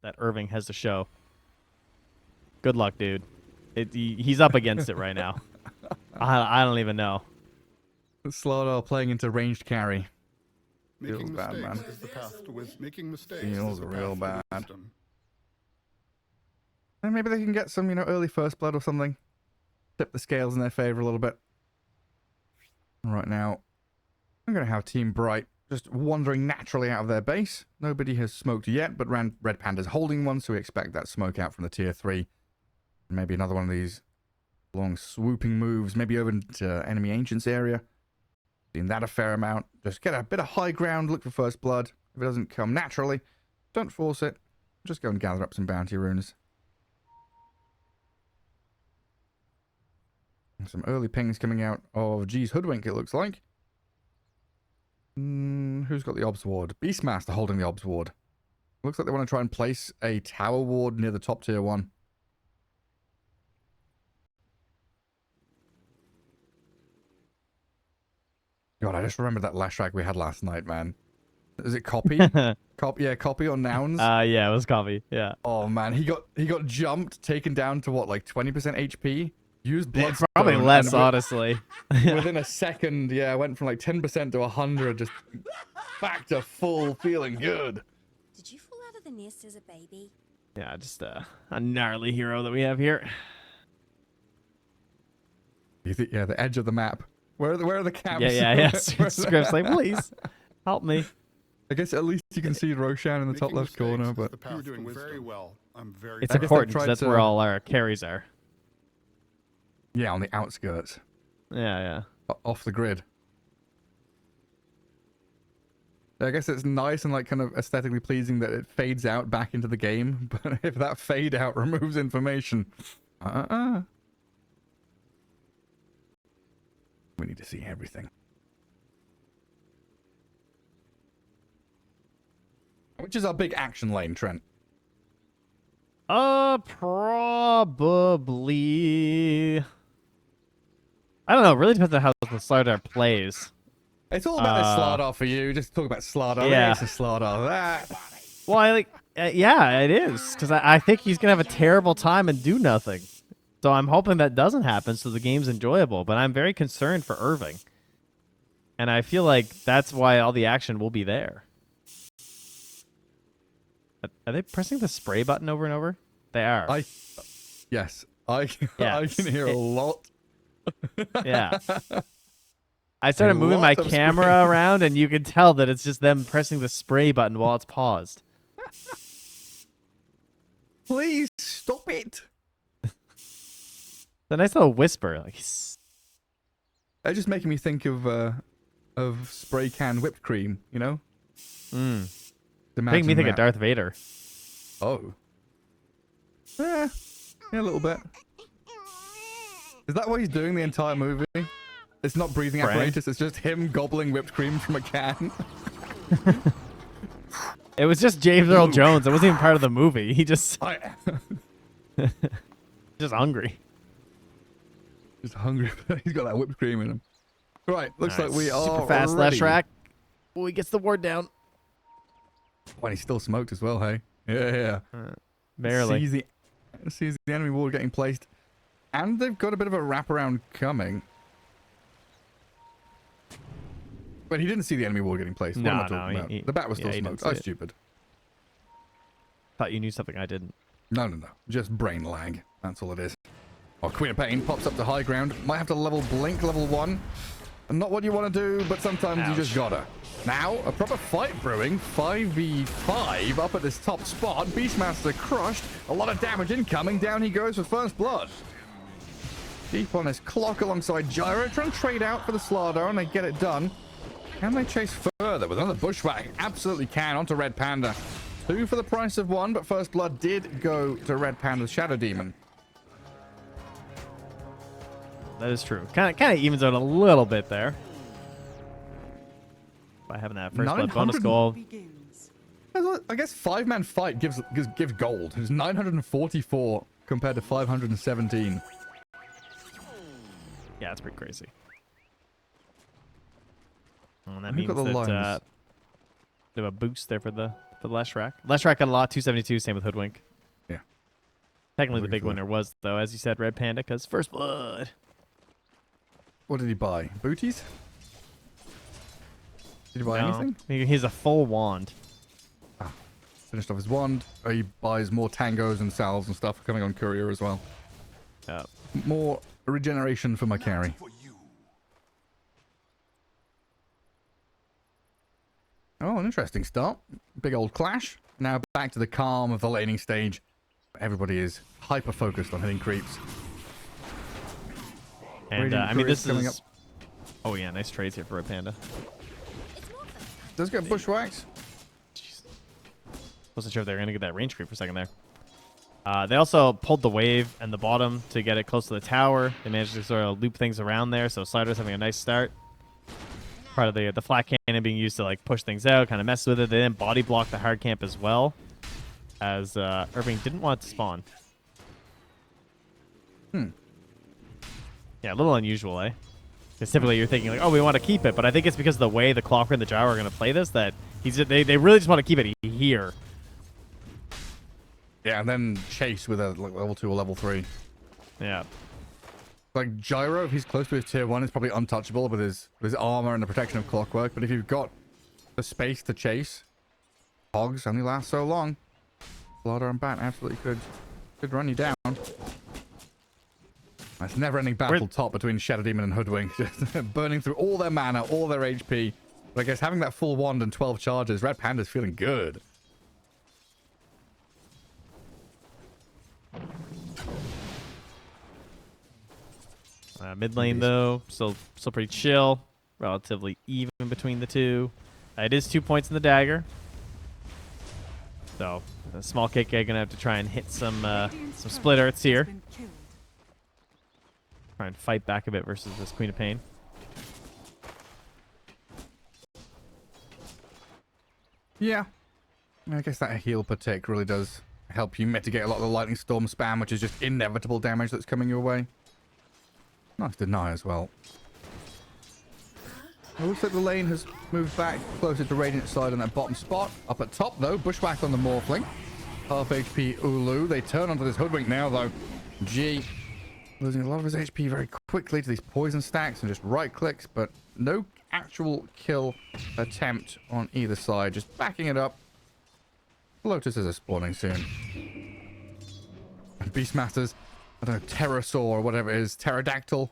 that Irving has to show. Good luck, dude. He's up against it right now. I don't even know. Slardar playing into ranged carry. Making Feels bad, mistakes man. is the path to making mistakes. Feels is the real path to bad. wisdom. And maybe they can get some, early first blood or something. Tip the scales in their favor a little bit. Right now, I'm going to have Team Bright just wandering naturally out of their base. Nobody has smoked yet, but Red Panda's holding one, so we expect that smoke out from the tier 3. Maybe another one of these long swooping moves, maybe over into enemy ancients area. Seen that a fair amount. Just get a bit of high ground, look for first blood. If it doesn't come naturally, don't force it. Just go and gather up some bounty runes. Some early pings coming out of G's Hoodwink, it looks like. Who's got the Obs Ward? Beastmaster holding the Obs Ward. Looks like they want to try and place a tower ward near the top tier 1. God, I just remembered that last track we had last night, man. Is it copy? Copy on nouns. Yeah, it was copy. Yeah. Oh man, he got jumped, taken down to what, like 20% HP. Used blood. Probably less, honestly. Within a second, yeah, went from like 10% to 100, just back to full, feeling good. Did you fall out of the nest as a baby? Yeah, just a gnarly hero that we have here. Yeah, the edge of the map. Where are the camps? Yeah. Script's like, please help me. I guess at least you can see Roshan in the top left corner, but you're doing very well. I'm very. It's important because that's where all our carries are. Yeah, on the outskirts. Yeah. Off the grid. I guess it's nice and like kind of aesthetically pleasing that it fades out back into the game, but if that fade out removes information, we need to see everything. Which is our big action lane, Trent? Probably. I don't know. It really depends on how the Slardar plays. It's all about the Slardar for you. Just talk about Slardar. Yeah. This, Slardar that. Well, yeah, it is. Because I think he's going to have a terrible time and do nothing. So I'm hoping that doesn't happen so the game's enjoyable. But I'm very concerned for Irving. And I feel like that's why all the action will be there. Are they pressing the spray button over and over? They are. Yes. I can hear a lot. Yeah. I started moving my camera around, and you can tell that it's just them pressing the spray button while it's paused. Please stop it. It's a nice little whisper. Like, They're just making me think of spray can whipped cream, you know? Making me think of Darth Vader. Oh. Yeah, a little bit. Is that what he's doing the entire movie? It's not breathing apparatus, it's just him gobbling whipped cream from a can. It was just James Earl Jones. It wasn't even part of the movie. He just... just hungry. Just hungry. He's got that whipped cream in him. Right, looks like we are super fast ready. last track. Oh, he gets the ward down. When he still smoked as well, hey? Yeah. Barely. Sees the enemy ward getting placed. And they've got a bit of a wraparound coming. But he didn't see the enemy ward getting placed. What am I talking about? The bat was still smoked. I'm stupid. Thought you knew something I didn't. No. Just brain lag. That's all it is. Oh, Queen of Pain pops up to high ground. Might have to level Blink, level 1. Not what you want to do, but sometimes you just gotta. Now, a proper fight brewing. 5v5 up at this top spot. Beastmaster crushed. A lot of damage incoming. Down he goes for first blood. Deep on his clock alongside Gyro. Trying to trade out for the Slardar, and they get it done. Can they chase further with another bushwhack? Absolutely can. Onto Red Panda. 2 for the price of 1, but first blood did go to Red Panda's Shadow Demon. That is true. Kind of evens out a little bit there. By having that first blood bonus goal. I guess 5-man fight gives gold. It's 944 compared to 517. Yeah, it's pretty crazy. And that means that they have a boost there for the for the Leshrac. Leshrac got a lot, 272, same with Hoodwink. Yeah. Technically, the Very big cool. winner was, though, as you said, Red Panda, because First Blood. What did he buy? Booties? Did he buy No, anything? he has a full wand. Finished off his wand. He buys more tangos and salves and stuff coming on courier as well. More regeneration for my carry. Oh, an interesting start. Big old clash. Now back to the calm of the laning stage. Everybody is hyper focused on hitting creeps. And Radiant I mean, Courier's this coming is. Oh yeah, nice trades here for Red Panda. Does get bushwhacked. Wasn't sure if they were gonna get that range creep for a second there. They also pulled the wave and the bottom to get it close to the tower. They managed to sort of loop things around there, so Slider's having a nice start. Part of the flat cannon being used to like push things out, kind of mess with it. They then body block the hard camp as well, as Irving didn't want it to spawn. Yeah, a little unusual, eh? Because typically you're thinking like, oh, we want to keep it, but I think it's because of the way the Clocker and the Gyro are going to play this that they really just want to keep it here. Yeah, and then chase with a like, level 2 or level 3. Yeah. Like Gyro, if he's close to his tier 1, is probably untouchable with his armor and the protection of clockwork. But if you've got the space to chase, Hogs only last so long. Slaughter and Bat absolutely could run you down. That's never-ending battle top between Shadow Demon and Hoodwink, just burning through all their mana, all their HP. But I guess having that full wand and 12 charges, Red Panda's feeling good. Mid lane though, still pretty chill, relatively even between the two. It is 2 points in the dagger, so a small KK gonna have to try and hit some split earths here. Try and fight back a bit versus this Queen of Pain. Yeah, I guess that heal per tick really does help you mitigate a lot of the lightning storm spam, which is just inevitable damage that's coming your way. Nice deny as well. It looks like the lane has moved back closer to Radiant side on that bottom spot. Up at top though, bushwhack on the Morphling. Half HP Ulu. They turn onto this Hoodwink now though. G losing a lot of his HP very quickly to these poison stacks and just right clicks, but no actual kill attempt on either side. Just backing it up. Lotuses are spawning soon. And Beastmasters, I don't know, Pterosaur or whatever it is, Pterodactyl,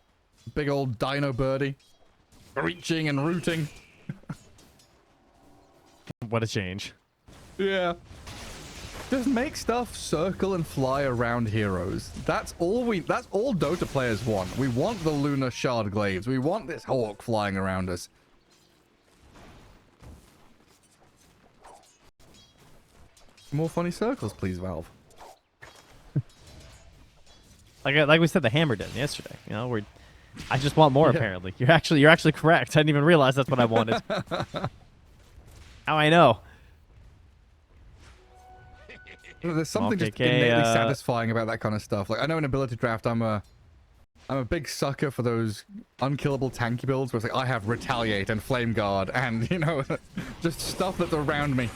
big old dino birdie, reaching and rooting. What a change. Yeah. Just make stuff circle and fly around heroes. That's all Dota players want. We want the lunar shard glaives. We want this hawk flying around us. More funny circles, please, Valve. Like we said, the hammer did yesterday. You know, I just want more. Yeah. Apparently, you're actually correct. I didn't even realize that's what I wanted. How I know? There's something just KK, innately satisfying about that kind of stuff. Like I know in ability draft, I'm a big sucker for those unkillable tanky builds where it's like I have retaliate and flame guard and just stuff that's around me.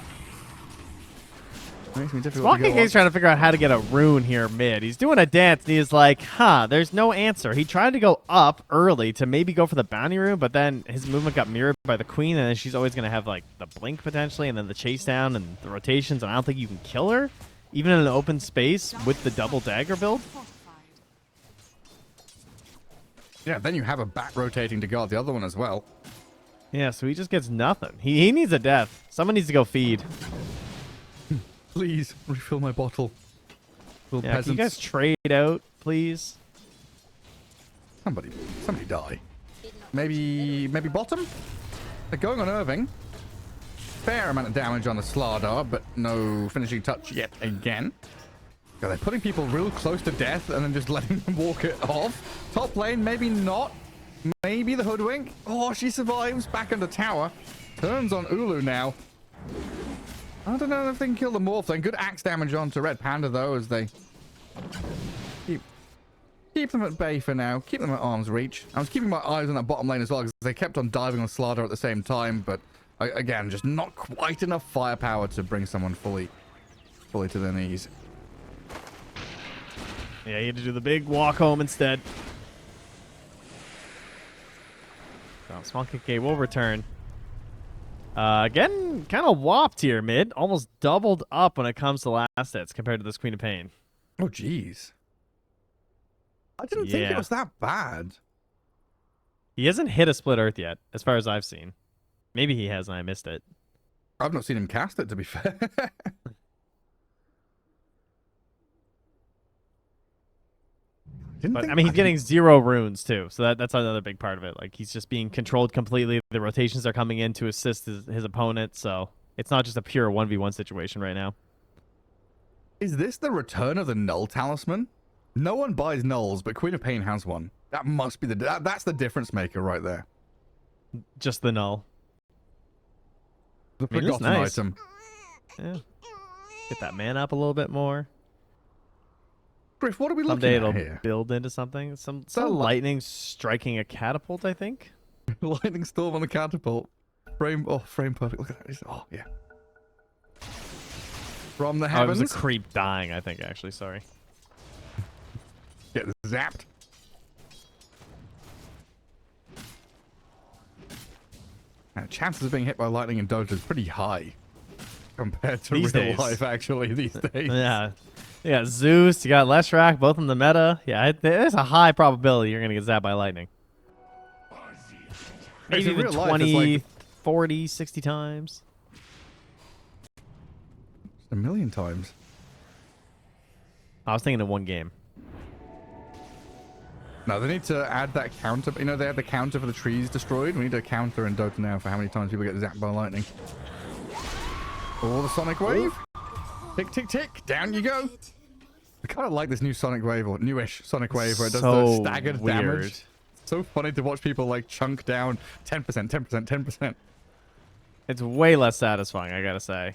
Makes me difficult to Walking go Game's trying to figure out how to get a rune here mid. He's doing a dance and he's like, there's no answer. He tried to go up early to maybe go for the bounty rune, but then his movement got mirrored by the queen, and then she's always going to have like the blink potentially, and then the chase down and the rotations, and I don't think you can kill her, even in an open space with the double dagger build. Yeah, then you have a bat rotating to guard the other one as well. Yeah, so he just gets nothing. He needs a death. Someone needs to go feed. Please refill my bottle. Little Yeah, can you peasants. guys trade out, please? Somebody die. Maybe bottom? They're going on Irving. Fair amount of damage on the Slardar, but no finishing touch yet again. God, they're putting people real close to death and then just letting them walk it off. Top lane, maybe not. Maybe the Hoodwink. Oh, she survives. Back in the tower. Turns on Ulu now. I don't know if they can kill the Morphling. Good axe damage onto Red Panda, though, as they keep them at bay for now. Keep them at arm's reach. I was keeping my eyes on that bottom lane as well, because they kept on diving on Slardar at the same time, but Again, just not quite enough firepower to bring someone fully to their knees. Yeah, you had to do the big walk home instead. So, Small KK will return. Again, kind of whopped here, mid. Almost doubled up when it comes to last hits compared to this Queen of Pain. Oh, jeez. I didn't think it was that bad. He hasn't hit a split earth yet, as far as I've seen. Maybe he has and I missed it. I've not seen him cast it, to be fair. But I mean, he's getting 0 runes too, so that's another big part of it. Like, he's just being controlled completely. The rotations are coming in to assist his opponent, so it's not just a pure 1v1 situation right now. Is this the return of the Null Talisman? No one buys Nulls, but Queen of Pain has one. That must be that's the difference maker right there. Just the null. The I mean, it's forgotten nice. item. Yeah. Get that mana up a little bit more. Griff, what are we Someday looking at it'll here? build into something. Some So- lightning striking a catapult, I think. Lightning storm on the catapult. Frame perfect. Look at that. Oh, yeah. From the Oh, it was heavens. a creep dying, I think, actually. Sorry. Get zapped. Now, chances of being hit by lightning in Dota is pretty high compared to These real days. life, actually, these days. Yeah. You got Zeus, you got Leshrac, both in the meta. Yeah, there's a high probability you're going to get zapped by lightning. Maybe in even real life, 20, it's 40, 60 times. a million times. I was thinking in one game. No, they need to add that counter. You know, they had the counter for the trees destroyed. We need a counter in Dota now for how many times people get zapped by lightning. Oh, the Sonic Wave. Tick, tick, tick. Down you go. I kind of like this new Sonic Wave, or newish Sonic Wave, where it does the So staggered weird. damage. So funny to watch people like chunk down 10%, 10%, 10%. It's way less satisfying, I gotta say.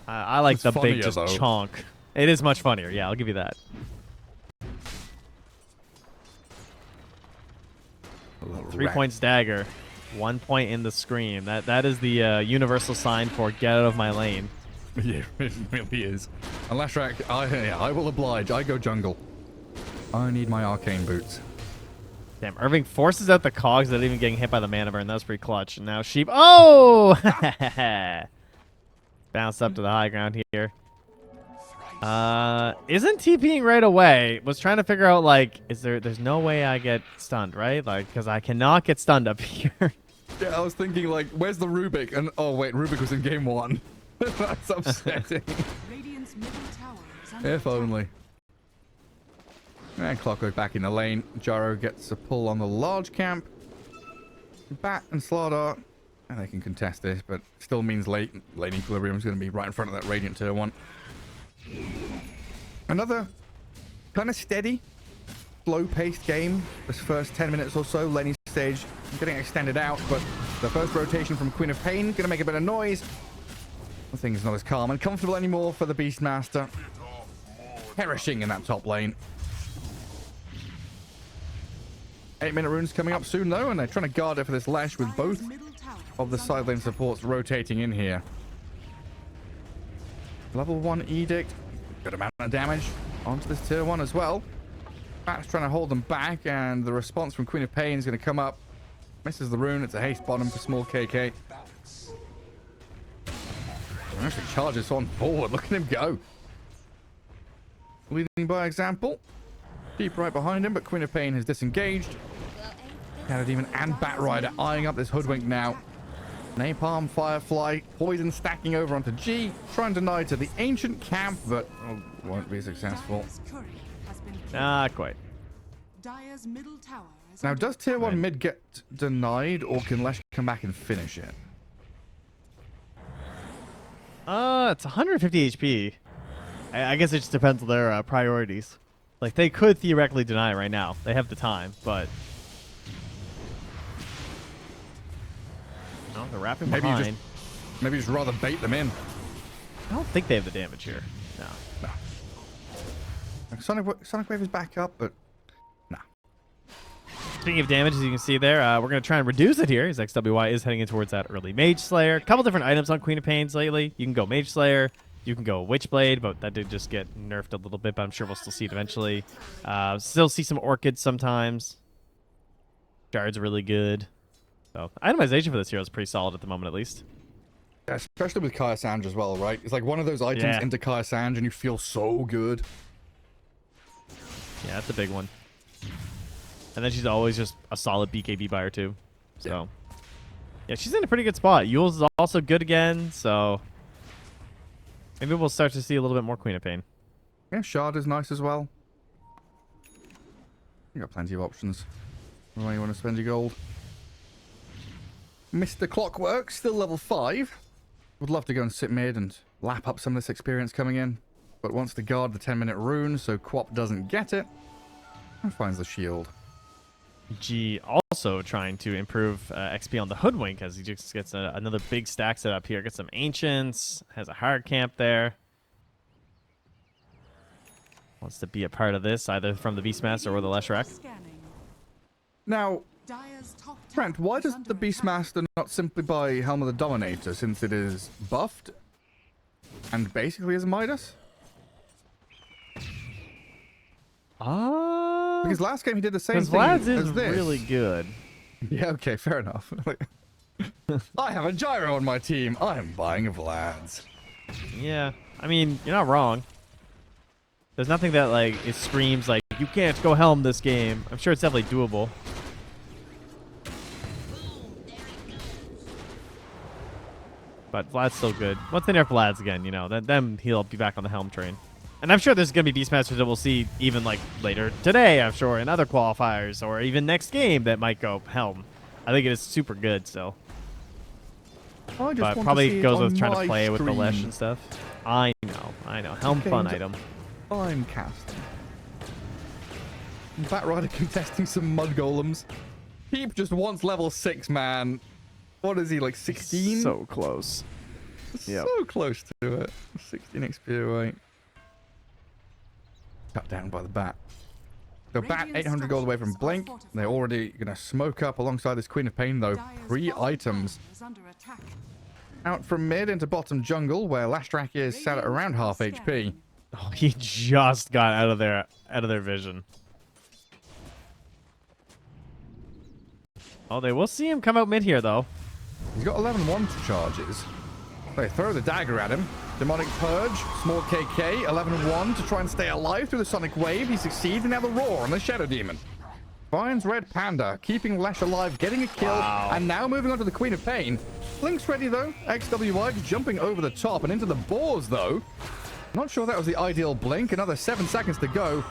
I like It's the big funnier, just though. chunk. It is much funnier. Yeah, I'll give you that. A little 3 rat. points dagger. 1 point in the scream. That is the universal sign for get out of my lane. Yeah, it really is. And Leshrac, I will oblige. I go jungle. I need my arcane boots. Damn, Irving forces out the cogs without even getting hit by the mana burn. That was pretty clutch. And now Sheep. Oh! Bounced up to the high ground here. Isn't TPing right away. Was trying to figure out, like, there's no way I get stunned, right? Like, because I cannot get stunned up here. Yeah, I was thinking, like, where's the Rubik? And oh wait, Rubik was in game 1. That's upsetting. Radiant's middle tower is under If only. And Clockwork back in the lane. Jaro gets a pull on the large camp. Bat and Slardar, and they can contest this, but still means lane equilibrium is going to be right in front of that Radiant tier 1. Another kind of steady, slow-paced game. This first 10 minutes or so, laning stage getting extended out, but the first rotation from Queen of Pain going to make a bit of noise. The thing's not as calm and comfortable anymore for the Beastmaster. Perishing in that top lane. 8-minute runes coming up soon, though, and they're trying to guard it for this Lash with both middle tower of the is side lane supports rotating in here. Level 1 Edict. Good amount of damage onto this tier 1 as well. Bat's trying to hold them back, and the response from Queen of Pain is going to come up. Misses the rune. It's a haste bottom for small KK. And actually charges on forward. Look at him go. Leading by example. Deep right behind him, but Queen of Pain has disengaged. Shadow Demon and Bat Rider eyeing up this hoodwink now. Napalm, Firefly, Poison stacking over onto G, trying to deny to the ancient camp, but won't be successful. Dire's courier has been killed. Not quite. Dire's middle tower is Now, under does tier 1 Right. mid get denied, or can Lesh come back and finish it? It's 150 HP. I guess it just depends on their priorities. Like, they could theoretically deny it right now. They have the time, but... No, they're wrapping Maybe you behind. Maybe just rather bait them in. I don't think they have the damage here. No. No. Sonic Wave is back up, but no. Speaking of damage, as you can see there, we're going to try and reduce it here, as XWY is heading in towards that early Mage Slayer. A couple different items on Queen of Pains lately. You can go Mage Slayer, you can go Witchblade, but that did just get nerfed a little bit, but I'm sure we'll still see it eventually. Still see some Orchids sometimes. Guard's really good. So, itemization for this hero is pretty solid at the moment, at least. Yeah, especially with Kaya Sanj as well, right? It's like one of those items into Kaya Sanj and you feel so good. Yeah, that's a big one. And then she's always just a solid BKB buyer too. So, yeah, she's in a pretty good spot. Yule's is also good again, so maybe we'll start to see a little bit more Queen of Pain. Yeah, Shard is nice as well. You got plenty of options. Where you want to spend your gold. Mr. Clockwork, still level 5. Would love to go and sit mid and lap up some of this experience coming in, but wants to guard the 10-minute rune so Quap doesn't get it and finds the shield. G also trying to improve XP on the Hoodwink as he just gets another big stack set up here. Gets some Ancients, has a hard camp there. Wants to be a part of this, either from the Beastmaster or the Leshrac. Now, Dire's top tower Trent, why is does under the attack. Beastmaster not simply buy Helm of the Dominator since it is buffed and basically is a Midas? Because last game he did the same Because thing Vlad's is as this. really good. Yeah, okay, fair enough. I have a Gyro on my team. I am buying a Vlad's. Yeah, I mean, you're not wrong. There's nothing that, like, it screams, like, you can't go Helm this game. I'm sure it's definitely doable. But Vlad's still good. Once they nerf Vlad's again, you know, then he'll be back on the Helm train. And I'm sure there's going to be Beastmasters that we'll see even, like, later today, I'm sure, in other qualifiers, or even next game that might go Helm. I think it is super good still. I just But want probably to see it goes on with trying my to play with the Lesh stream. and stuff. I know. Helm fun Games item. I'm casting. Batrider contesting some mud golems. Peep just wants level 6, man. What is he, like 16? So close. Yep. So close to it. 16 XP away. Cut down by the bat. The bat Radiant 800 gold away from structures are Blink. fortified. They're already going to smoke up alongside this Queen of Pain, though. Dire's 3 bottom items. tower is under attack. Out from mid into bottom jungle, where Lashdrach is sat at around half HP. Oh, he just got out of their vision. Oh, they will see him come out mid here, though. He's got 11-1 charges. They throw the dagger at him. Demonic Purge, small KK, 11-1 to try and stay alive through the Sonic Wave. He succeeds, and now the Roar on the Shadow Demon. Finds Red Panda, keeping Lash alive, getting a kill, and now moving on to the Queen of Pain. Blink's ready, though. XWY just jumping over the top and into the boars, though. Not sure that was the ideal Blink. Another 7 seconds to go.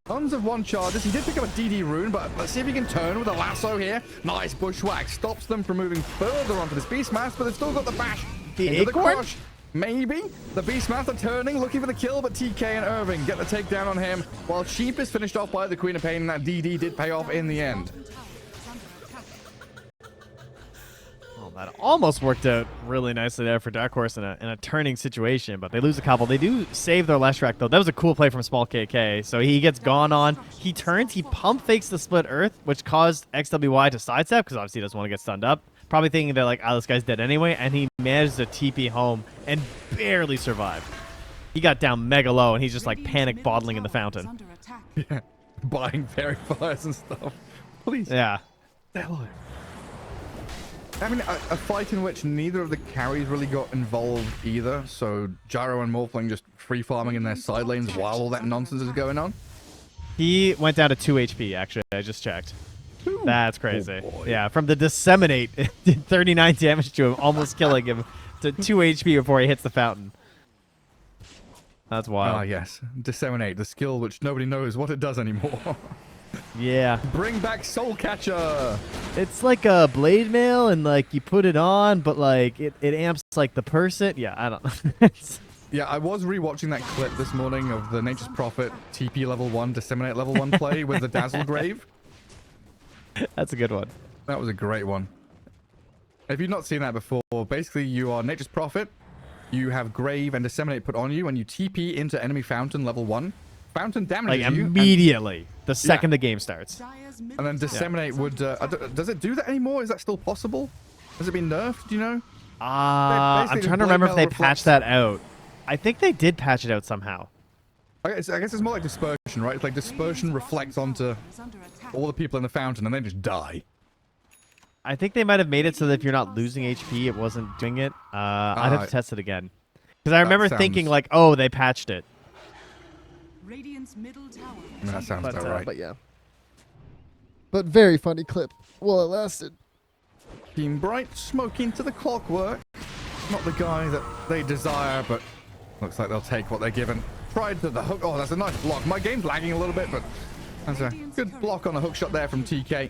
Tons of 1 charges. He did pick up a DD rune, but let's see if he can turn with a lasso here. Nice bushwhack. Stops them from moving further onto this Beastmaster, but they've still got the bash. The Into acorn? crush. Maybe. The Beastmaster turning, looking for the kill, but TK and Irving get the takedown on him, while Sheep is finished off by the Queen of Pain, and that DD did pay off in the end. Oh, that almost worked out really nicely there for Dark Horse in a turning situation, but they lose a couple. They do save their Leshrac, though. That was a cool play from Small KK. So he gets gone on. He turns. He pump fakes the split earth, which caused XWY to sidestep, because obviously he doesn't want to get stunned up. Probably thinking that, like, oh, this guy's dead anyway, and he managed to TP home and barely survived. He got down mega low, and he's just, like, panic bottling in the fountain. Yeah. Buying fairy fires and stuff. Please. Yeah. Stay alive. I mean, a fight in which neither of the carries really got involved either, so Gyro and Morphling just free farming in their side lanes while all that nonsense is going on. He went down to 2 HP, actually. I just checked. That's crazy. Oh boy. Yeah, from the Disseminate, it did 39 damage to him, almost killing him, to 2 HP before he hits the fountain. That's wild. Ah, yes. Disseminate, the skill which nobody knows what it does anymore. Yeah. Bring back Soul Catcher! It's like a blade mail, and, like, you put it on, but, like, it amps, like, the person. Yeah, I don't know. Yeah, I was rewatching that clip this morning of the Nature's Prophet TP level 1, Disseminate level 1 play with the Dazzle Grave. That's a good one. That was a great one. If you've not seen that before, basically you are Nature's Prophet, you have Grave and Disseminate put on you, and you TP into enemy fountain level 1. Fountain like damages you. immediately the second the game starts. Dire's And middle then Disseminate would... does it do that anymore? Is that still possible? Has it been nerfed? Do you know? I'm basically trying to just remember if they blade mail patched that out. I think they did patch it out somehow. I guess it's more like dispersion, right? It's like dispersion reflects onto is under attack. all the people in the fountain and they just die. I think they might have made it so that if you're not losing HP, it wasn't doing it. I'd have to test it again. Because I remember thinking sounds- like, oh, they patched it. Radiant's middle tower. That sounds about right. But yeah. But very funny clip while it lasted. Team Bright smoking to the clockwork. Not the guy that they desire, but looks like they'll take what they're given. Tried to the hook. Oh, that's a nice block. My game's lagging a little bit, but that's a good block on the hook shot there from TK.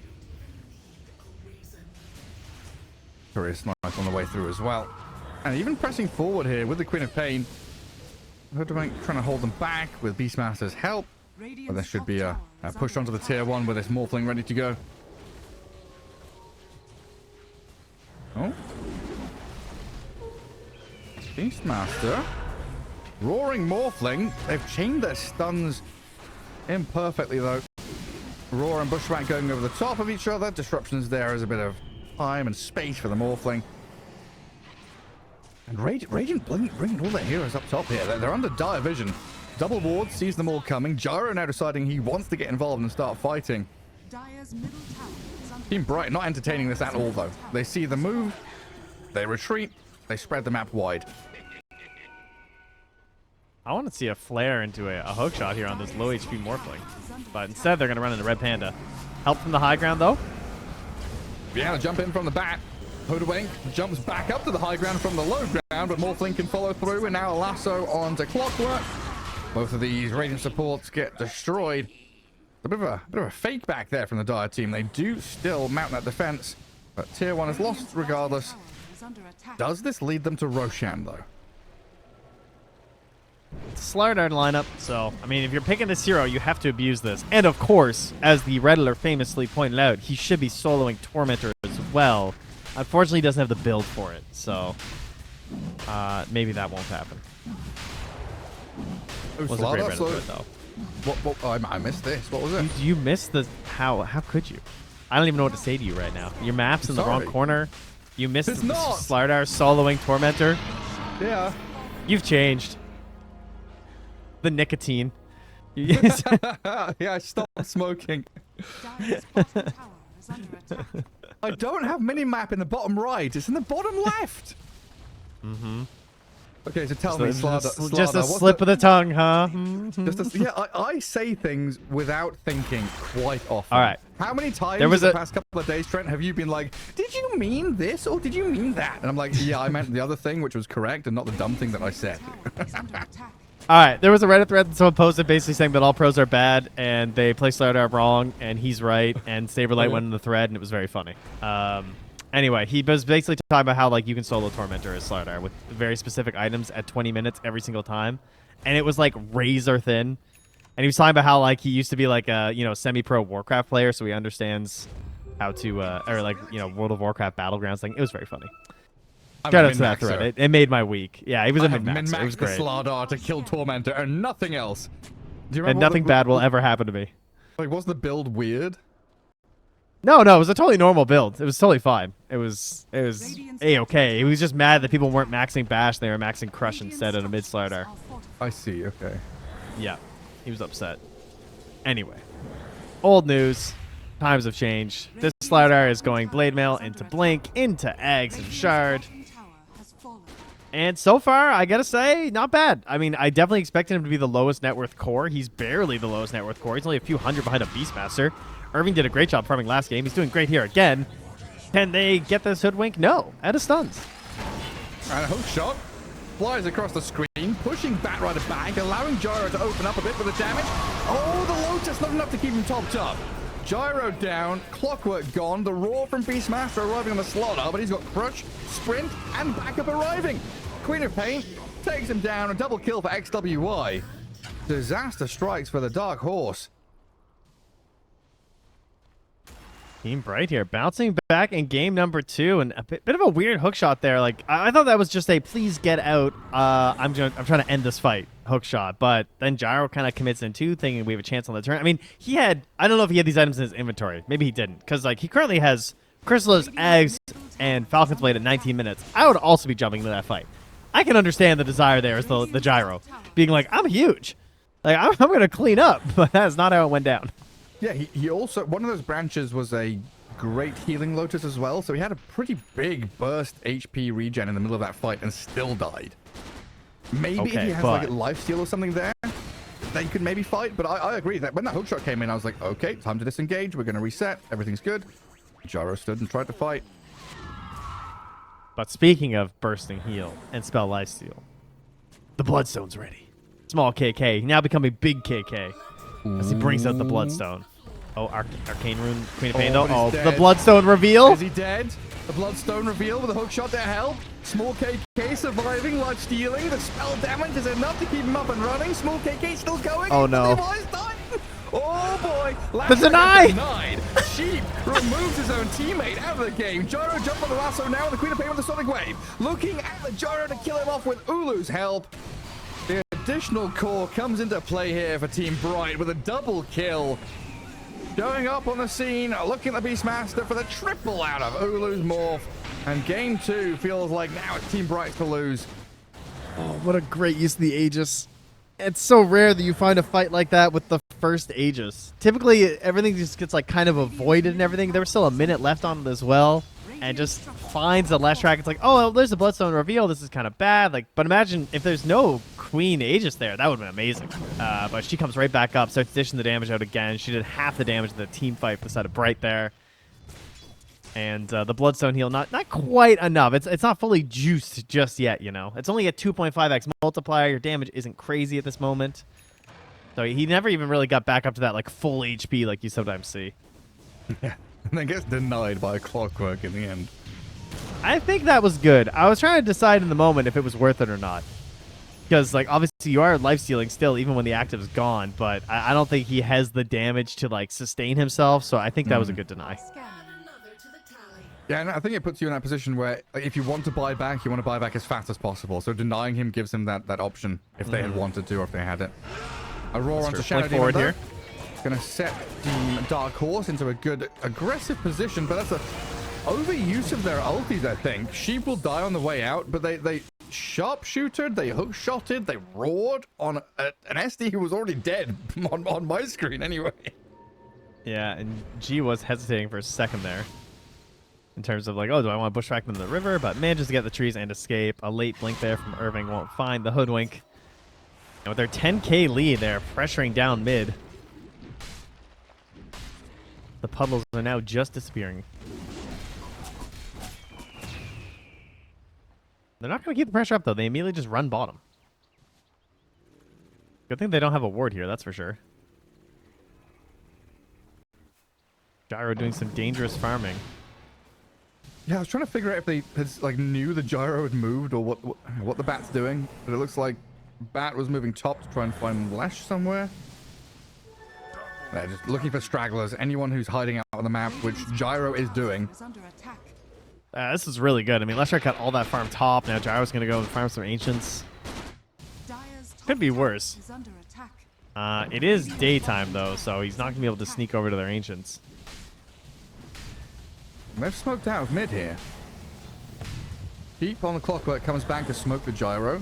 Curious nice on the way through as well. And even pressing forward here with the Queen of Pain. Trying to hold them back with Beastmaster's help. But there should be a push onto the tier 1 with this Morphling ready to go. Oh. Beastmaster. Roaring Morphling. They've chained their stuns imperfectly, though. Roar and Bushwhack going over the top of each other. Disruptions there as a bit of time and space for the Morphling. And Radiant bringing all their heroes up top here. They're under dire vision. Double Ward sees them all coming. Gyro now deciding he wants to get involved and start fighting. Dire's middle tower is under Team Bright not entertaining this at all, though. They see the move. They retreat. They spread the map wide. I want to see a flare into a hook shot here on this low HP Morphling. But instead, they're going to run into Red Panda. Help from the high ground, though. Vienna jump in from the back. Hoodwink jumps back up to the high ground from the low ground, but Morphling can follow through, and now a lasso onto Clockwork. Both of these Radiant supports get destroyed. A bit of a fake back there from the Dire team. They do still mount that defense, but tier 1 is lost regardless. is under attack. Does this lead them to Roshan, though? It's a Slardar lineup, so, I mean, if you're picking this hero, you have to abuse this. And, of course, as the Redditor famously pointed out, he should be soloing Tormentor as well. Unfortunately, he doesn't have the build for it, so maybe that won't happen. Was a great Redditor, though. What, I missed this. What was it? You missed the... How could you? I don't even know what to say to you right now. Your map's in the wrong Sorry. corner. You missed It's the not. Slardar soloing Tormentor. Yeah. You've changed. The nicotine. Yeah, I stopped smoking. Dire's bottom tower is under attack. I don't have minimap in the bottom right. It's in the bottom left. Mm-hmm. Okay, so tell me, Slardar, Just a what's slip of the tongue, huh? yeah, I say things without thinking quite often. All right. How many times There was in the a- past couple of days, Trent, have you been like, did you mean this or did you mean that? And I'm like, yeah, I meant the other thing, which was correct, and not the dumb thing that I said. Tower is under attack. All right, there was a Reddit thread that someone posted basically saying that all pros are bad and they play Slardar wrong and he's right, and Saberlight went in the thread and it was very funny. Anyway, he was basically talking about how like you can solo Tormentor as Slardar with very specific items at 20 minutes every single time, and it was like razor thin. And he was talking about how like he used to be like a semi-pro Warcraft player, so he understands how to or like World of Warcraft Battlegrounds thing. It was very funny. I'm Shout a out to that min-maxer. thread. It made my week. Yeah, he was a I have min-max. It was min-maxed the great. Slardar to kill Tormentor and nothing else. Do you remember And what nothing bad will ever happen to me. Like, was the build weird? No, it was a totally normal build. It was totally fine. It was A-okay. He was just mad that people weren't maxing Bash, they were maxing Crush instead of a mid Slardar. I see, okay. Yeah, he was upset. Anyway, old news. Times have changed. This Slardar is going Blade Mail into Blink, into Eggs and Shard. Bottom tower has fallen. And so far, I gotta say, not bad. I mean, I definitely expected him to be the lowest net worth core. He's barely the lowest net worth core. He's only a few hundred behind a Beastmaster. Irving did a great job farming last game. He's doing great here again. Can they get this Hoodwink? No. Out of stuns. And a hook shot flies across the screen, pushing Batrider back, allowing Gyro to open up a bit for the damage. Oh, the Lotus not enough to keep him topped up. Gyro down, Clockwork gone, the roar from Beastmaster arriving on the slaughter, but he's got Crush, Sprint, and backup arriving. Queen of Pain takes him down, a double kill for XWY. Disaster strikes for the Dark Horse. Team Bright here, bouncing back in game number 2, and a bit of a weird hook shot there. Like I thought that was just a please get out. I'm trying to end this fight hook shot, but then Gyro kind of commits in 2, thinking we have a chance on the turn. I mean, I don't know if he had these items in his inventory. Maybe he didn't, because like he currently has Chrysalis, Eggs, and Falcon's Blade at 19 minutes. I would also be jumping into that fight. I can understand the desire there as the Gyro being like, I'm huge, like I'm gonna clean up, but that's not how it went down. Yeah, he also, one of those branches was a great healing Lotus as well, so he had a pretty big burst HP regen in the middle of that fight and still died. Maybe if he has like a lifesteal or something there, that you could maybe fight, but I agree that when that hookshot came in, I was like, okay, time to disengage, we're going to reset, everything's good. Gyro stood and tried to fight. But speaking of bursting heal and spell lifesteal, the Bloodstone's ready. Small KK, now becoming big KK. As he brings out the Bloodstone. Oh, Arcane Rune, Queen of Pain, though. Oh, the Bloodstone reveal. Is he dead? The Bloodstone reveal with a hookshot to help. Small KK surviving, life stealing. The spell damage is enough to keep him up and running. Small KK still going. Oh, no. Oh, boy. The deny. Denied. Sheep removes his own teammate out of the game. Gyro jump on the lasso now, and the Queen of Pain with the Sonic Wave. Looking at the Gyro to kill him off with Ulu's help. The additional core comes into play here for Team Bright with a double kill. Showing up on the scene, looking at the Beastmaster for the triple out of Ulu's morph. And game 2 feels like now it's Team Bright to lose. Oh, what a great use of the Aegis. It's so rare that you find a fight like that with the first Aegis. Typically, everything just gets like kind of avoided and everything. There was still a minute left on it as well. And just finds the last track. It's like, oh, well, there's a Bloodstone reveal. This is kind of bad. Like, but imagine if there's no Queen Aegis there. That would have been amazing. But she comes right back up, starts dishing the damage out again. She did half the damage in the team fight beside of Bright there. And the Bloodstone heal, not quite enough. It's not fully juiced just yet, you know. It's only a 2.5x multiplier. Your damage isn't crazy at this moment. So he never even really got back up to that like full HP like you sometimes see. Yeah. And then gets denied by a Clockwork in the end. I think that was good. I was trying to decide in the moment if it was worth it or not. Because, like, obviously you are life-stealing still, even when the active is gone. But I don't think he has the damage to, like, sustain himself. So I think that was a good deny. Yeah, and I think it puts you in that position where if you want to buy back, you want to buy back as fast as possible. So denying him gives him that option if they had wanted to or if they had it. Aurora onto Shadow Demon here. Going to set Team Dark Horse into a good aggressive position, but that's a overuse of their ultis, I think. Sheep will die on the way out, but they sharpshootered, they hookshotted, they roared on an SD who was already dead on my screen anyway. Yeah, and G was hesitating for a second there. In terms of like, oh, do I want to bushwhack them in the river? But manages to get the trees and escape. A late blink there from Irving won't find the Hoodwink. And with their 10k lead, they're pressuring down mid. The puddles are now just disappearing. They're not going to keep the pressure up, though. They immediately just run bottom. Good thing they don't have a ward here, that's for sure. Gyro doing some dangerous farming. Yeah, I was trying to figure out if they knew the Gyro had moved or what the Bat's doing. But it looks like Bat was moving top to try and find Lash somewhere. They're just looking for stragglers, anyone who's hiding out on the map, which Gyro is doing. This is really good. I mean, Leshrac got all that farm top. Now Gyro's going to go and farm some Ancients. Could be worse. It is daytime, though, so he's not going to be able to sneak over to their Ancients. They've smoked out of mid here. Keep on the Clockwork comes back to smoke the Gyro.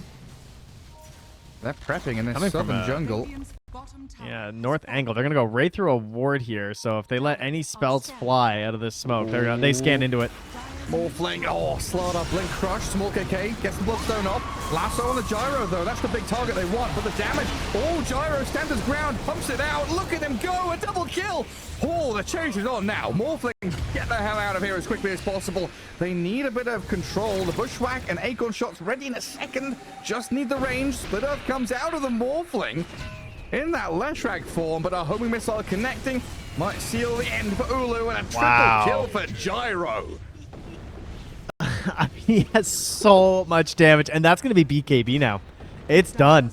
They're prepping in this southern jungle. Yeah, north angle. They're going to go right through a ward here. So if they let any spells fly out of this smoke, they scan into it. Morphling. Oh, Slaughter, Blink Crush. Small KK gets the Bloodstone off. Lasso on the Gyro, though. That's the big target they want. But the damage. Oh, Gyro stands his ground. Pumps it out. Look at him go. A double kill. Oh, the chase is on now. Morphling, get the hell out of here as quickly as possible. They need a bit of control. The Bushwhack and Acorn shots ready in a second. Just need the range. Split Earth comes out of the Morphling in that Leshrac form, but a homing missile connecting might seal the end for Ulu and a triple kill for Gyro. I mean, he has so much damage, and that's going to be BKB now. It's done.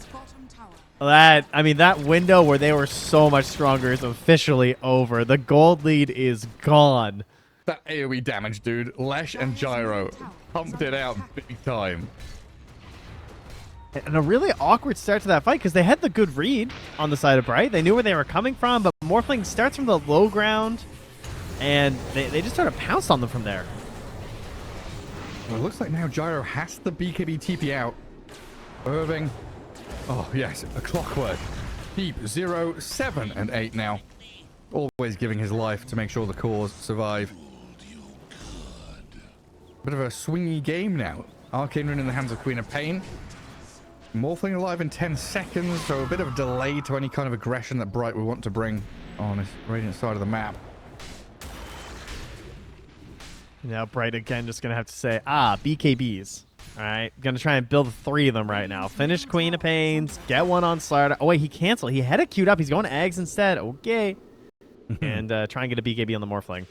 That window where they were so much stronger is officially over. The gold lead is gone. That AoE damage, dude. Lesh and Gyro pumped it out big time. And a really awkward start to that fight because they had the good read on the side of Bright. They knew where they were coming from, but Morphling starts from the low ground, and they just sort of pounced on them from there. Well, it looks like now Gyro has the BKB TP out. Irving. Oh, yes. A clockwork. Deep 0, 7, and 8 now. Always giving his life to make sure the cores survive. Bit of a swingy game now. Arcane Rune in the hands of Queen of Pain. Morphling alive in 10 seconds, so a bit of a delay to any kind of aggression that Bright would want to bring on his Radiant side of the map. Now Bright again just going to have to say, BKBs. All right, going to try and build 3 of them right now. Finish Queen of Pains, get one on Slardar. Oh, wait, he canceled. He had it queued up. He's going to Eggs instead. Okay. And try and get a BKB on the Morphling.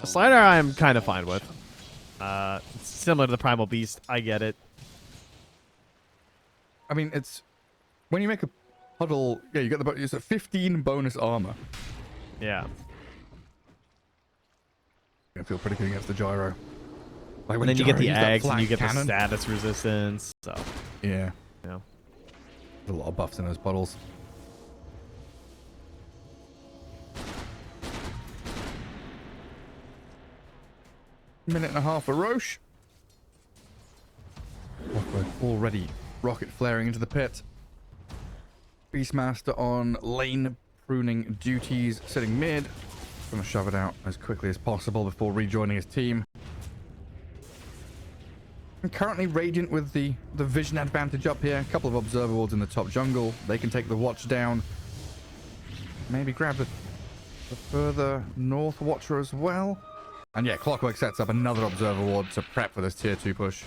Slardar I'm kind of fine with. It's similar to the Primal Beast. I get it. I mean, it's when you make a puddle, yeah, you get it's a 15 bonus armor. Yeah. I feel pretty good against the Gyro. Like And then you Gyro get the used that eggs and you get cannon. the status resistance. So, Yeah, you know. there's a lot of buffs in those puddles. Minute and a half for Roche. Already rocket flaring into the pit. Beastmaster on lane pruning duties, sitting mid. Gonna shove it out as quickly as possible before rejoining his team. And currently Radiant with the vision advantage up here. A couple of observer wards in the top jungle. They can take the watch down. Maybe grab the further north watcher as well. And yeah, Clockwork sets up another observer ward to prep for this tier 2 push.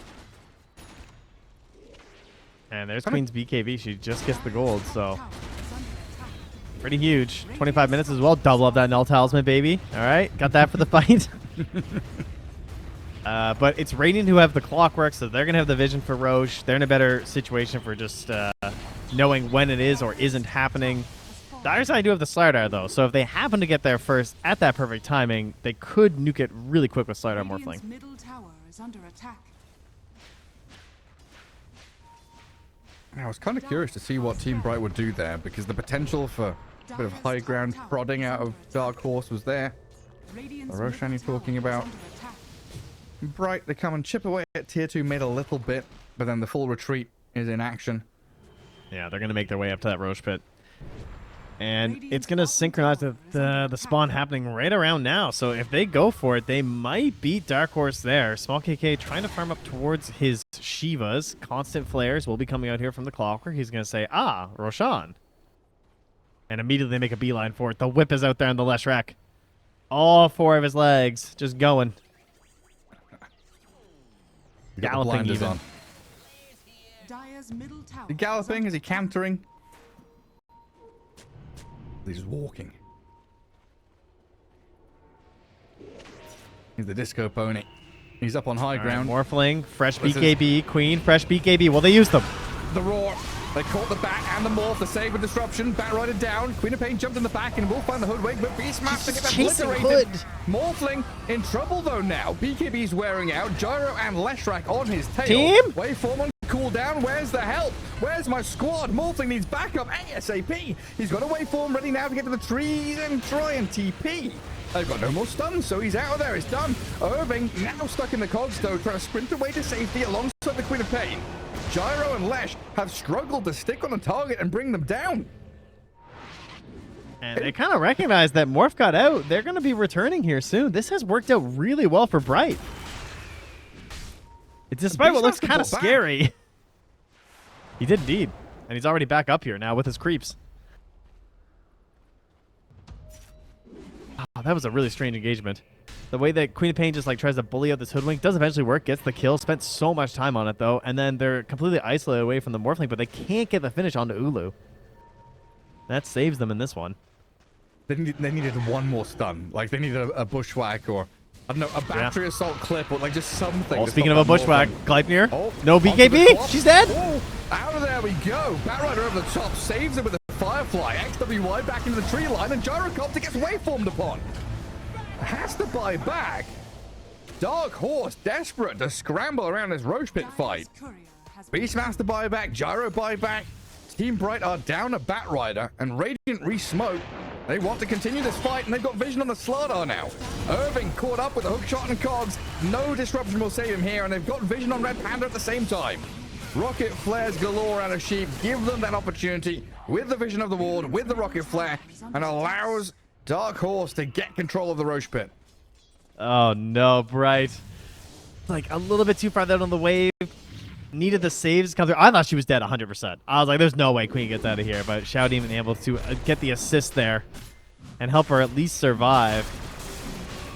And there's Queen's BKB. She just gets the gold, so pretty huge. 25 minutes as well. Double up that Null Talisman, baby. All right, got that for the fight. But it's Radiant who have the Clockwork, so they're going to have the vision for Roche. They're in a better situation for just knowing when it is or isn't happening. Dire side do have the Slardar, though, so if they happen to get there first at that perfect timing, they could nuke it really quick with Slardar Morphling. Radiant's middle tower is under attack. I was kind of curious to see what Team Bright would do there, because the potential for a bit of high ground prodding out of Dark Horse was there. Radiant's Roshan middle you're talking tower is about. under attack. Bright, they come and chip away at tier 2 mid a little bit, but then the full retreat is in action. Yeah, they're going to make their way up to that Roche pit. And it's going to synchronize the spawn happening right around now. So if they go for it, they might beat Dark Horse there. Small KK trying to farm up towards his Shivas. Constant flares will be coming out here from the Clockwork. He's going to say, Roshan. And immediately they make a beeline for it. The whip is out there on the Leshrac. All 4 of his legs just going. You got the Galloping blinders even. on. Dire's middle tower Is he galloping? Is he cantering? He's just walking. He's the disco pony. He's up on high ground. Morphling, fresh This is- BKB, Queen, fresh BKB. Well, they used them. The roar. They caught the bat and the morph. The save with disruption. Bat rider down. Queen of Pain jumped in the back and will find the hoodwink, but Beastmaster gets chasing obliterated. Hood. Morphling in trouble though now. BKB's wearing out. Gyro and Leshrac on his tail. Team? Waveform on cooldown. Where's the help? Where's my squad? Morphling needs backup ASAP. He's got a waveform ready now to get to the trees and try and TP. They've got no more stuns, so he's out of there. It's done. Irving now stuck in the cogs though, trying to sprint away to safety alongside the Queen of Pain. Gyro and Lesh have struggled to stick on a target and bring them down. And they kind of recognize that Morph got out. They're going to be returning here soon. This has worked out really well for Bright. Despite what looks Beastmaster kind of brought back. scary. He did indeed. And he's already back up here now with his creeps. That was a really strange engagement. The way that Queen of Pain just like tries to bully out this hoodwink does eventually work, gets the kill, spent so much time on it though, and then they're completely isolated away from the Morphling, but they can't get the finish onto Ulu. That saves them in this one. They needed one more stun. Like, they needed a bushwhack or, I don't know, a battery assault clip or, like, just something. Oh, to speaking stop of a that bushwhack, Morphling. Gleipnir. Oh, No onto the BKB. clock. She's dead. Oh, out of there, there we go. Batrider over the top, saves it with a Firefly. XWY back into the tree line, and Gyrocopter gets waveformed upon. Has to buy back. Dark Horse desperate to scramble around this Roche Pit fight. Beastmaster buyback, Gyro buyback. Team Bright are down a Batrider, and Radiant re-smoke. They want to continue this fight, and they've got vision on the Slardar now. Irving caught up with the hookshot and cogs. No disruption will save him here, and they've got vision on Red Panda at the same time. Rocket flares galore out of Sheep. Give them that opportunity with the vision of the ward, with the rocket flare, and allows Dark Horse to get control of the Roche Pit. Oh no, Bright. Like a little bit too far down on the wave. Needed the saves to come through. I thought she was dead 100%. I was like, there's no way Queen gets out of here. But Shadow Demon able to get the assist there and help her at least survive.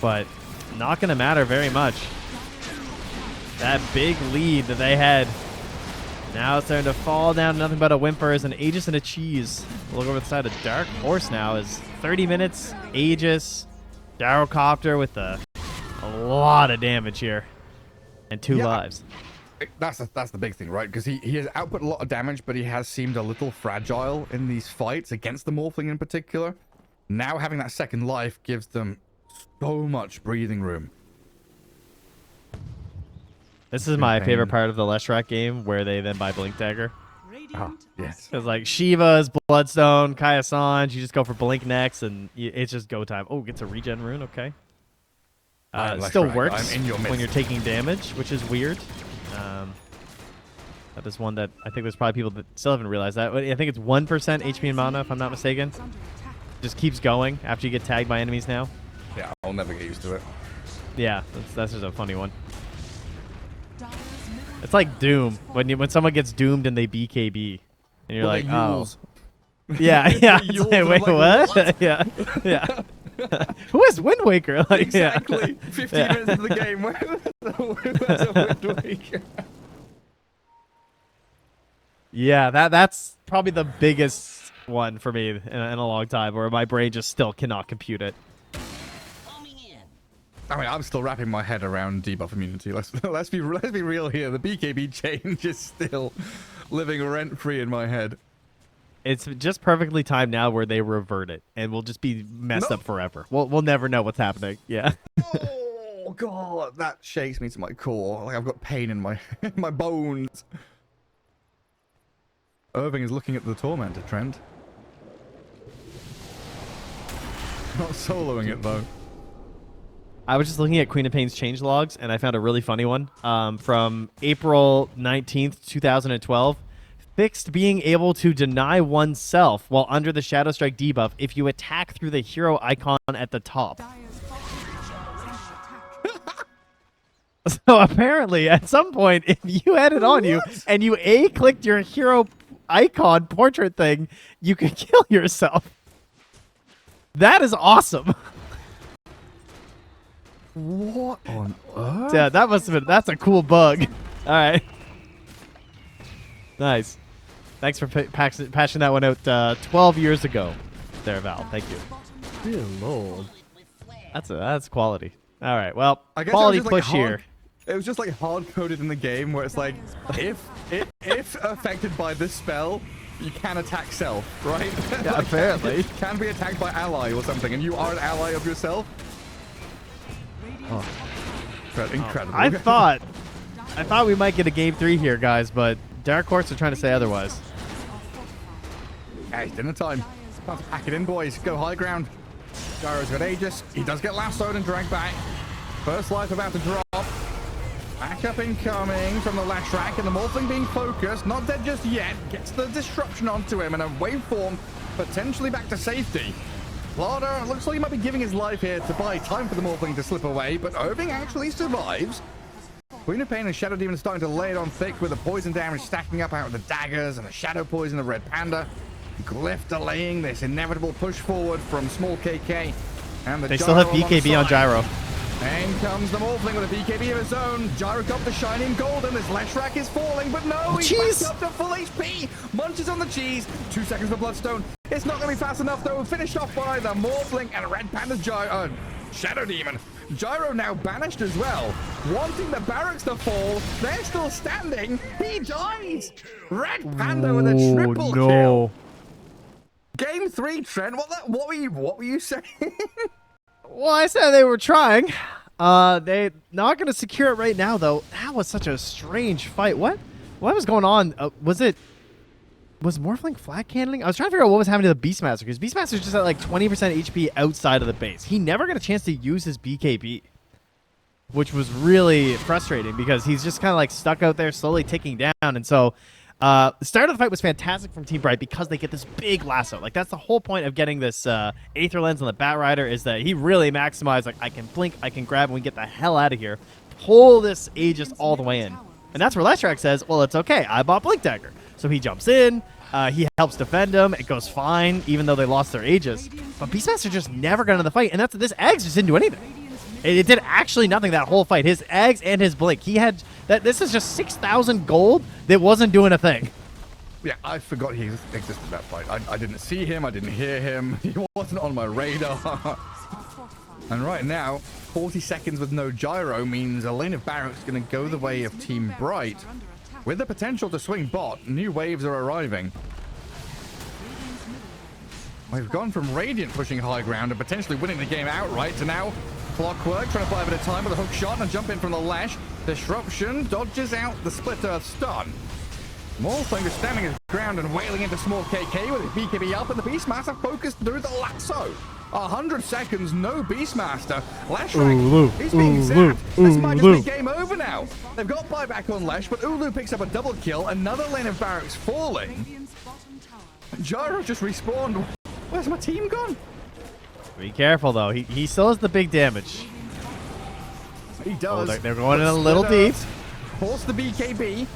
But not going to matter very much. That big lead that they had. Now it's starting to fall down to nothing but a whimper as an Aegis and a cheese. We'll look over the side of Dark Horse now is 30 minutes. Aegis, Gyrocopter with a lot of damage here. And 2 lives. That's the big thing, right? Because he has output a lot of damage, but he has seemed a little fragile in these fights against the Morphling in particular. Now having that second life gives them so much breathing room. This is my favorite part of the Leshrac game, where they then buy Blink Dagger. Oh, yes. Because like Shiva's Bloodstone, Kaya-san, you just go for Blink next, and it's just go time. Oh, gets a regen rune, okay. Still works when you're taking damage, which is weird. That is one that I think there's probably people that still haven't realized that. I think it's 1% HP and mana, if I'm not mistaken. Just keeps going after you get tagged by enemies now. Yeah, I'll never get used to it. Yeah, that's just a funny one. It's like Doom when someone gets doomed and they BKB, and you're like, oh, yeah, yeah. It's like, wait, what? Yeah, yeah. Who is Wind Waker? Like, exactly. Yeah. 15 minutes into the game. Where's a Wind Waker? Yeah, that's probably the biggest one for me in a long time, where my brain just still cannot compute it. I mean, I'm still wrapping my head around debuff immunity. Let's be real here. The BKB change is still living rent free in my head. It's just perfectly timed now where they revert it, and we'll just be messed up forever. We'll never know what's happening. Yeah. Oh god, that shakes me to my core. Like I've got pain in my my bones. Irving is looking at the Tormentor trend. Not soloing it though. I was just looking at Queen of Pain's change logs, and I found a really funny one from April 19th, 2012. Fixed being able to deny oneself while under the Shadow Strike debuff if you attack through the hero icon at the top. So apparently, at some point, if you had it on you and you clicked your hero icon portrait thing, you could kill yourself. That is awesome. What on earth? Yeah, that must have been. That's a cool bug. All right. Nice. Thanks for patching that one out 12 years ago, there, Val. Thank you. Dear Lord. That's quality. All right. Well, quality push here. It was just like hard coded in the game where it's like if affected by this spell, you can attack self, right? Yeah, like, apparently. You can be attacked by ally or something, and you are an ally of yourself. Oh. Incredible. I thought we might get a game 3 here, guys, but Dark Horse are trying to say otherwise. Hey, dinner time. Time to pack it in, boys. Go high ground. Gyro's got Aegis. He does get lassoed and dragged back. First life about to drop. Backup incoming from the Leshrac, and the Morphling being focused. Not dead just yet. Gets the disruption onto him, and a waveform potentially back to safety. Slardar looks like he might be giving his life here to buy time for the Morphling to slip away, but Irving actually survives. Queen of Pain and Shadow Demon starting to lay it on thick with the poison damage stacking up out of the daggers and the Shadow Poison of Red Panda. Glyph delaying this inevitable push forward from Small KK. And they still have BKB on Gyro. And comes the Morphling with a BKB of his own. Gyrocopter shining golden as Leshrac is falling, but no, he's back up to full HP. Munches on the cheese. 2 seconds for Bloodstone. It's not going to be fast enough, though. Finished off by the Morphling and Red Panda's Shadow Demon. Gyro now banished as well. Wanting the barracks to fall. They're still standing. He dies. Red Panda with a triple kill. Game 3, Trent. What were you saying? Well, I said they were trying. They not going to secure it right now, though. That was such a strange fight. What was going on? Was Morphling flat cannoning? I was trying to figure out what was happening to the Beastmaster, because Beastmaster's just at like 20% HP outside of the base. He never got a chance to use his BKB, which was really frustrating because he's just kind of like stuck out there slowly ticking down. And so the start of the fight was fantastic from Team Bright because they get this big lasso. Like, that's the whole point of getting this Aether Lens on the Bat Rider, is that he really maximized, like, I can blink, I can grab, and we get the hell out of here. Pull this Aegis all the way in. And that's where Leshrac says, well, it's okay. I bought Blink Dagger. So he jumps in. He helps defend him. It goes fine, even though they lost their Aegis. But Beastmaster just never got into the fight, and this Eggs just didn't do anything. It did actually nothing that whole fight. His Eggs and his Blink. He had that. This is just 6,000 gold that wasn't doing a thing. Yeah, I forgot he existed in that fight. I didn't see him. I didn't hear him. He wasn't on my radar. And right now, 40 seconds with no Gyro means a lane of barracks is going to go the way of Team Bright. With the potential to swing bot, new waves are arriving. We've gone from Radiant pushing high ground and potentially winning the game outright to now Clockwork trying to buy a bit of time with a hook shot and jump in from the Lash. Disruption dodges out the Split Earth stun. Morphling is standing his ground and wailing into small KK with his BKB up, and the Beastmaster focused through the lasso. 100 seconds, no Beastmaster. Leshrac, he's being zapped. This might just be game over now. They've got buyback on Lesh, but Ulu picks up a double kill. Another lane of barracks falling. Gyro just respawned. Where's my team gone? Be careful, though. He still has the big damage. He does. Oh, they're going in a little deep. Force the BKB.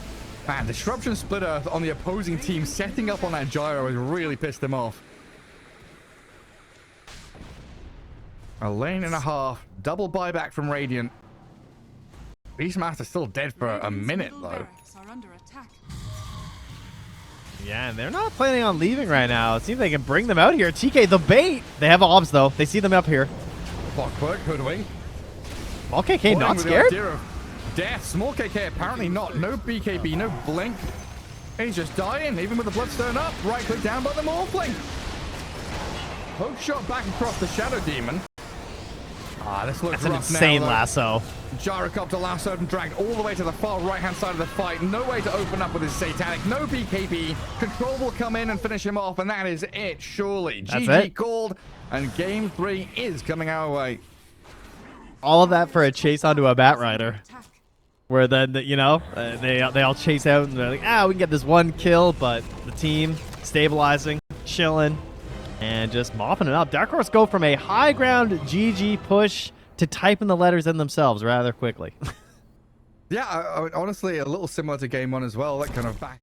Man, Disruption Split Earth on the opposing team setting up on that Gyro has really pissed them off. A lane and a half. Double buyback from Radiant. Beastmaster still dead for a minute, though. Yeah, and they're not planning on leaving right now. It seems they can bring them out here. TK, the bait. They have obs, though. They see them up here. Clockwork, Hoodwing. Small KK not scared? Death. Small KK apparently not. No BKB, no blink. He's just dying, even with the Bloodstone up. Right click down by the Morphling. Hook shot back across the Shadow Demon. Ah, this looks That's an rough insane now, lasso. Gyrocopter lassoed and dragged all the way to the far right-hand side of the fight. No way to open up with his Satanic. No BKB. Control will come in and finish him off, and that is it, surely. That's GG it. called, and game 3 is coming our way. All of that for a chase onto a Bat Rider. Where then, you know, they all chase out and they're like, we can get this one kill, but the team stabilizing, chilling, and just mopping it up. Dark Horse go from a high ground GG push to typing the letters in themselves rather quickly. Yeah, honestly, a little similar to game 1 as well. That kind of back.